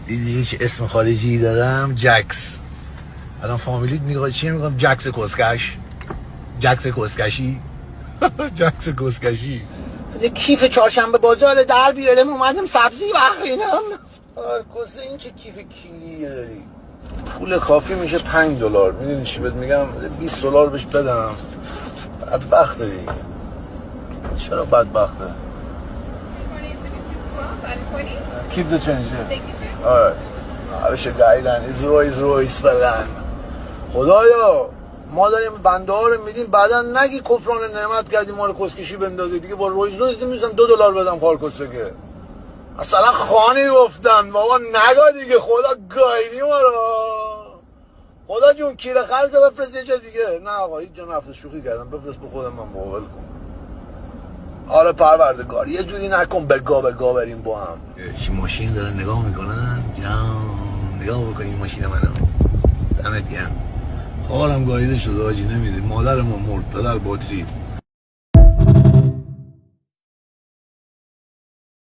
دیدی هیچ اسم خارجی دارم؟ جکس. الان فامیلیت میگه چی میگم؟ جکس کسکش. جکس کسکشی. جکس کسکشی. کیف چهارشنبه بازار در بیارم اومدم سبزی بخرینم. کسه این چه کیف کیریه داری؟ پول کافی میشه $5. میدونی چی بهت میگم؟ $20 بهش بدم. بدبخته دیگه. چرا بدبخته؟ Keep the change, yeah. Alright. حالش گایدن ایز رویس فلان. خدایا ما داریم بنده ها رو میدیم بعدا نگی کفران نعمت کردی ما رو کسکشی بندازی دیگه. با رویز نمیزم $2 بدم کارکسته که اصلا خانی گفتن بابا نگا دیگه. خدا گایدی ما رو. خدا جون کیره خرج بفرست یه جا دیگه. نه آقا هیچ جا نفرست، شوخی کردم. بفرست به خودم من مقابل کن. آره پروردگار یه جوری نکن بگا بریم با هم. چی ماشین داره نگاه میکنن جان. نگاه بکنی ماشین منو. دمت گرم. خالم گاییده شده آجی نمیده. مادر ما مرد پدر باتری